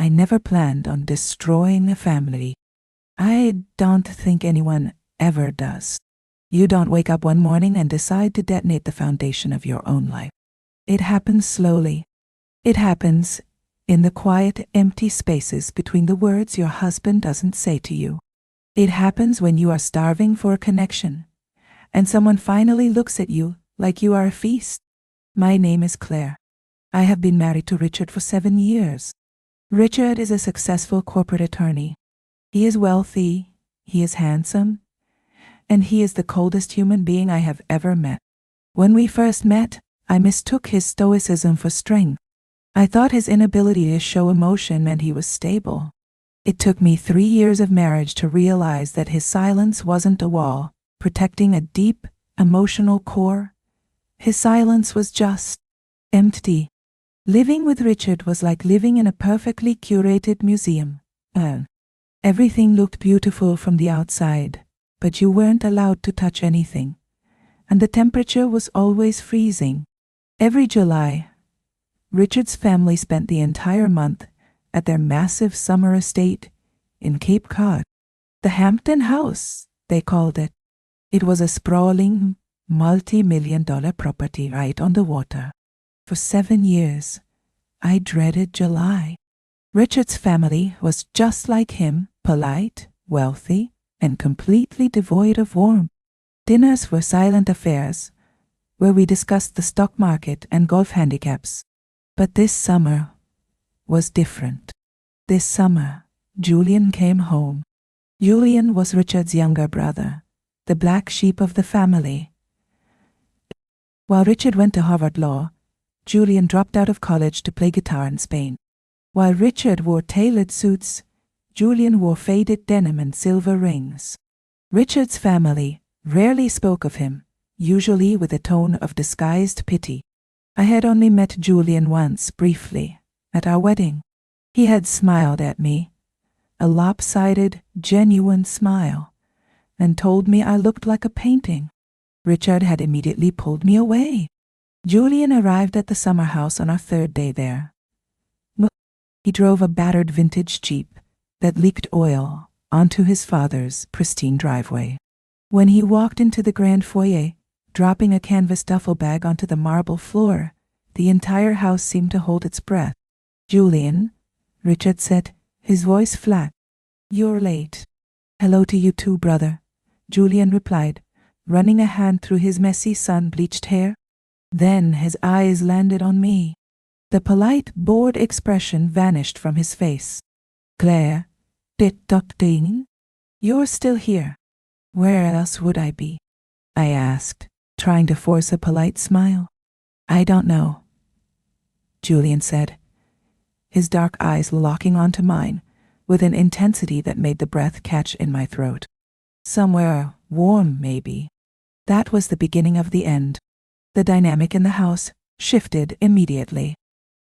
I never planned on destroying a family. I don't think anyone ever does. You don't wake up one morning and decide to detonate the foundation of your own life. It happens slowly. It happens in the quiet, empty spaces between the words your husband doesn't say to you. It happens when you are starving for a connection, and someone finally looks at you like you are a feast. My name is Claire. I have been married to Richard for 7 years. Richard is a successful corporate attorney. He is wealthy, he is handsome, and he is the coldest human being I have ever met. When we first met, I mistook his stoicism for strength. I thought his inability to show emotion meant he was stable. It took me 3 years of marriage to realize that his silence wasn't a wall protecting a deep, emotional core. His silence was just empty. Living with Richard was like living in a perfectly curated museum. Everything looked beautiful from the outside, but you weren't allowed to touch anything. And the temperature was always freezing. Every July, Richard's family spent the entire month at their massive summer estate in Cape Cod. The Hampton House, they called it. It was a sprawling, multi-million-dollar property right on the water. For 7 years, I dreaded July. Richard's family was just like him, polite, wealthy, and completely devoid of warmth. Dinners were silent affairs, where we discussed the stock market and golf handicaps. But this summer was different. This summer, Julian came home. Julian was Richard's younger brother, the black sheep of the family. While Richard went to Harvard Law, Julian dropped out of college to play guitar in Spain. While Richard wore tailored suits, Julian wore faded denim and silver rings. Richard's family rarely spoke of him, usually with a tone of disguised pity. I had only met Julian once, briefly, at our wedding. He had smiled at me, a lopsided, genuine smile, and told me I looked like a painting. Richard had immediately pulled me away. Julian arrived at the summer house on our 3rd day there. He drove a battered vintage Jeep that leaked oil onto his father's pristine driveway. When he walked into the grand foyer, dropping a canvas duffel bag onto the marble floor, the entire house seemed to hold its breath. "Julian," Richard said, his voice flat. "You're late." "Hello to you too, brother," Julian replied, running a hand through his messy sun-bleached hair. Then his eyes landed on me. The polite, bored expression vanished from his face. "Claire, intoxicating? You're still here. Where else would I be?" I asked, trying to force a polite smile. "I don't know," Julian said, his dark eyes locking onto mine with an intensity that made the breath catch in my throat. "Somewhere warm, maybe." That was the beginning of the end. The dynamic in the house shifted immediately.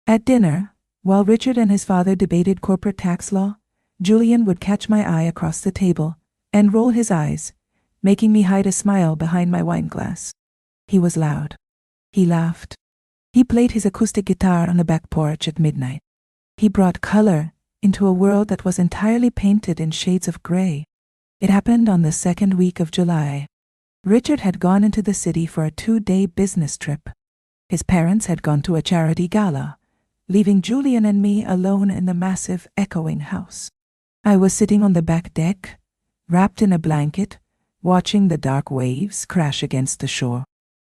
At dinner, while Richard and his father debated corporate tax law, Julian would catch my eye across the table and roll his eyes, making me hide a smile behind my wine glass. He was loud. He laughed. He played his acoustic guitar on the back porch at midnight. He brought color into a world that was entirely painted in shades of gray. It happened on the 2nd week of July. Richard had gone into the city for a 2-day business trip. His parents had gone to a charity gala, leaving Julian and me alone in the massive, echoing house. I was sitting on the back deck, wrapped in a blanket, watching the dark waves crash against the shore.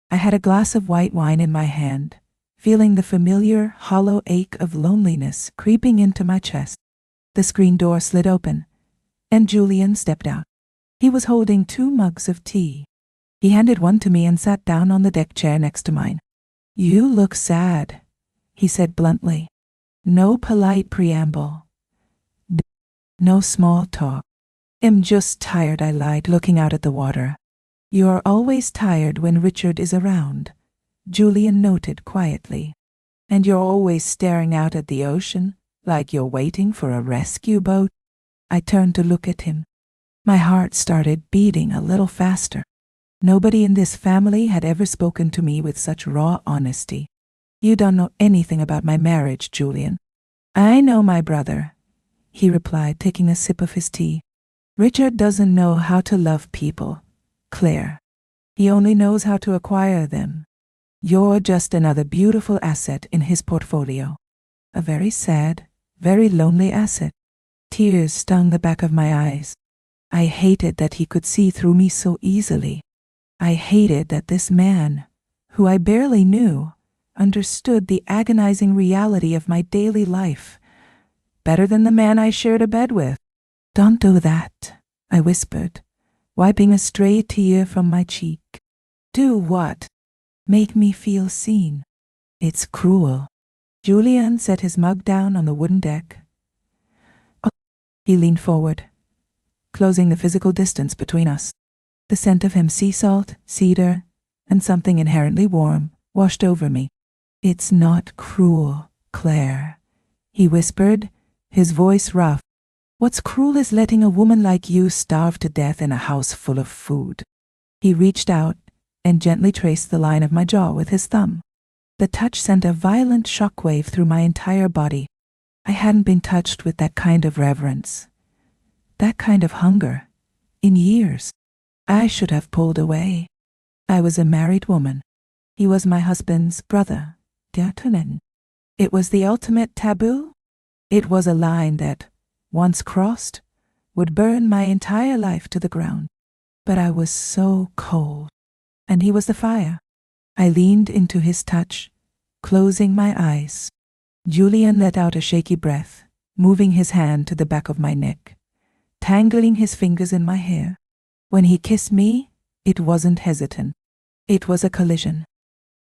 I had a glass of white wine in my hand, feeling the familiar, hollow ache of loneliness creeping into my chest. The screen door slid open, and Julian stepped out. He was holding 2 mugs of tea. He handed one to me and sat down on the deck chair next to mine. "You look sad," he said bluntly. No polite preamble. No small talk. "I'm just tired," I lied, looking out at the water. "You're always tired when Richard is around," Julian noted quietly. "And you're always staring out at the ocean, like you're waiting for a rescue boat." I turned to look at him. My heart started beating a little faster. Nobody in this family had ever spoken to me with such raw honesty. "You don't know anything about my marriage, Julian." I know my brother, he replied, taking a sip of his tea. Richard doesn't know how to love people, Claire. He only knows how to acquire them. You're just another beautiful asset in his portfolio. A very sad, very lonely asset. Tears stung the back of my eyes. I hated that he could see through me so easily. I hated that this man, who I barely knew, understood the agonizing reality of my daily life better than the man I shared a bed with. Don't do that, I whispered, wiping a stray tear from my cheek. Do what? Make me feel seen. It's cruel. Julian set his mug down on the wooden deck. He leaned forward, closing the physical distance between us. The scent of him, sea salt, cedar, and something inherently warm, washed over me. It's not cruel, Claire, he whispered, his voice rough. What's cruel is letting a woman like you starve to death in a house full of food. He reached out and gently traced the line of my jaw with his thumb. The touch sent a violent shockwave through my entire body. I hadn't been touched with that kind of reverence, that kind of hunger, in years. I should have pulled away. I was a married woman. He was my husband's brother, Gertrude. It was the ultimate taboo. It was a line that, once crossed, would burn my entire life to the ground. But I was so cold, and he was the fire. I leaned into his touch, closing my eyes. Julian let out a shaky breath, moving his hand to the back of my neck, tangling his fingers in my hair. When he kissed me, it wasn't hesitant. It was a collision.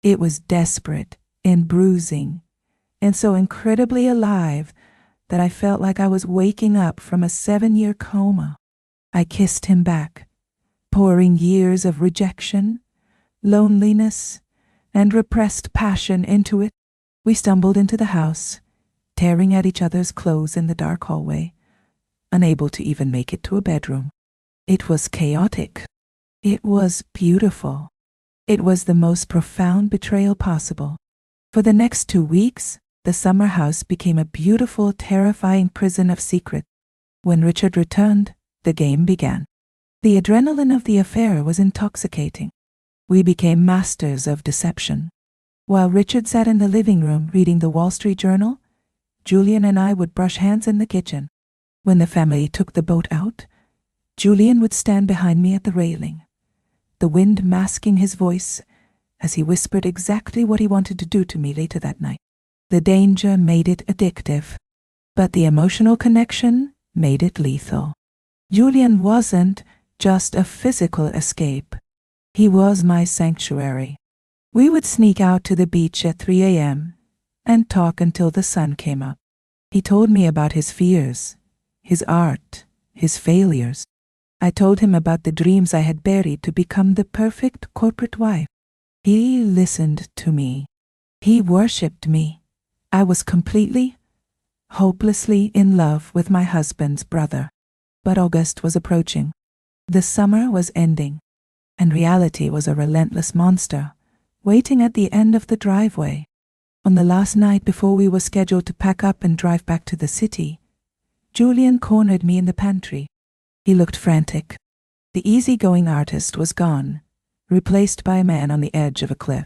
It was desperate and bruising, and so incredibly alive that I felt like I was waking up from a 7-year coma. I kissed him back, pouring years of rejection, loneliness, and repressed passion into it. We stumbled into the house, tearing at each other's clothes in the dark hallway, unable to even make it to a bedroom. It was chaotic. It was beautiful. It was the most profound betrayal possible. For the next 2 weeks, the summer house became a beautiful, terrifying prison of secrets. When Richard returned, the game began. The adrenaline of the affair was intoxicating. We became masters of deception. While Richard sat in the living room reading the Wall Street Journal, Julian and I would brush hands in the kitchen. When the family took the boat out, Julian would stand behind me at the railing, the wind masking his voice as he whispered exactly what he wanted to do to me later that night. The danger made it addictive, but the emotional connection made it lethal. Julian wasn't just a physical escape. He was my sanctuary. We would sneak out to the beach at 3 a.m. and talk until the sun came up. He told me about his fears, his art, his failures. I told him about the dreams I had buried to become the perfect corporate wife. He listened to me. He worshipped me. I was completely, hopelessly in love with my husband's brother. But August was approaching. The summer was ending, and reality was a relentless monster, waiting at the end of the driveway. On the last night before we were scheduled to pack up and drive back to the city, Julian cornered me in the pantry. He looked frantic. The easygoing artist was gone, replaced by a man on the edge of a cliff.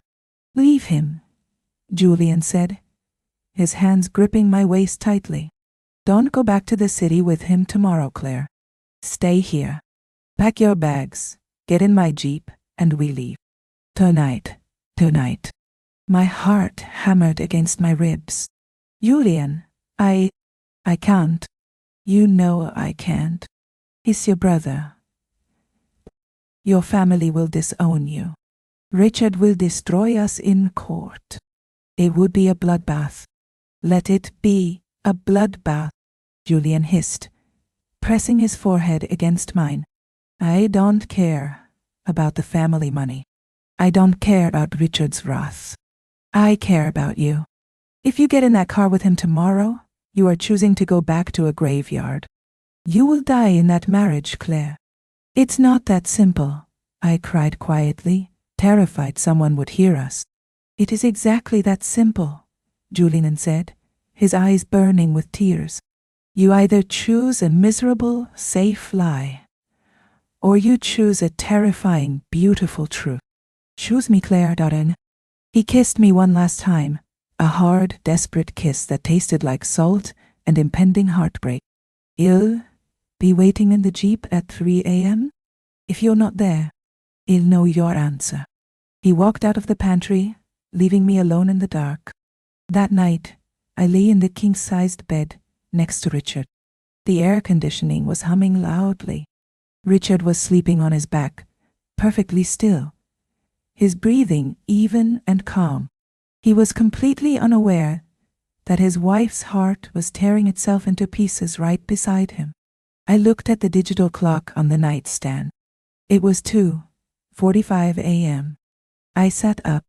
"Leave him," Julian said, his hands gripping my waist tightly. "Don't go back to the city with him tomorrow, Claire. Stay here. Pack your bags, get in my Jeep, and we leave. Tonight. Tonight." My heart hammered against my ribs. "Julian, I can't. You know I can't. He's your brother. Your family will disown you. Richard will destroy us in court. It would be a bloodbath. Let it be a bloodbath," Julian hissed, pressing his forehead against mine. "I don't care about the family money. I don't care about Richard's wrath. I care about you. If you get in that car with him tomorrow, you are choosing to go back to a graveyard. You will die in that marriage, Claire." "It's not that simple," I cried quietly, terrified someone would hear us. "It is exactly that simple," Julian said, his eyes burning with tears. You either choose a miserable, safe lie, or you choose a terrifying, beautiful truth. Choose me, Claire, darling. He kissed me one last time, a hard, desperate kiss that tasted like salt and impending heartbreak. I'll be waiting in the Jeep at 3 a.m. If you're not there, I'll know your answer. He walked out of the pantry, leaving me alone in the dark. That night, I lay in the king-sized bed next to Richard. The air conditioning was humming loudly. Richard was sleeping on his back, perfectly still, his breathing even and calm. He was completely unaware that his wife's heart was tearing itself into pieces right beside him. I looked at the digital clock on the nightstand. It was 2:45 a.m. I sat up.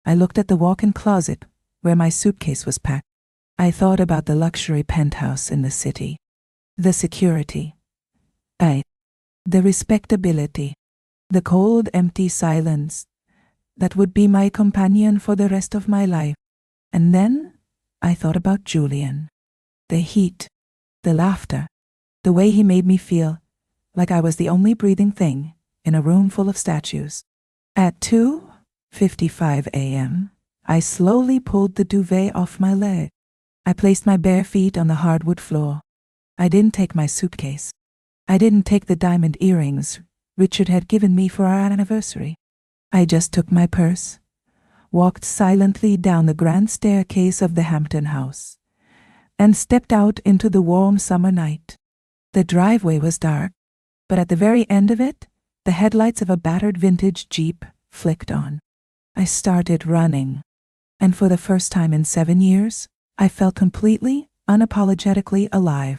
I looked at the walk-in closet where my suitcase was packed. I thought about the luxury penthouse in the city, the security, the respectability, the cold, empty silence that would be my companion for the rest of my life. And then I thought about Julian, the heat, the laughter, the way he made me feel like I was the only breathing thing in a room full of statues. At 2:55 a.m., I slowly pulled the duvet off my leg. I placed my bare feet on the hardwood floor. I didn't take my suitcase. I didn't take the diamond earrings Richard had given me for our anniversary. I just took my purse, walked silently down the grand staircase of the Hampton house, and stepped out into the warm summer night. The driveway was dark, but at the very end of it, the headlights of a battered vintage Jeep flicked on. I started running, and for the first time in 7 years, I felt completely, unapologetically alive.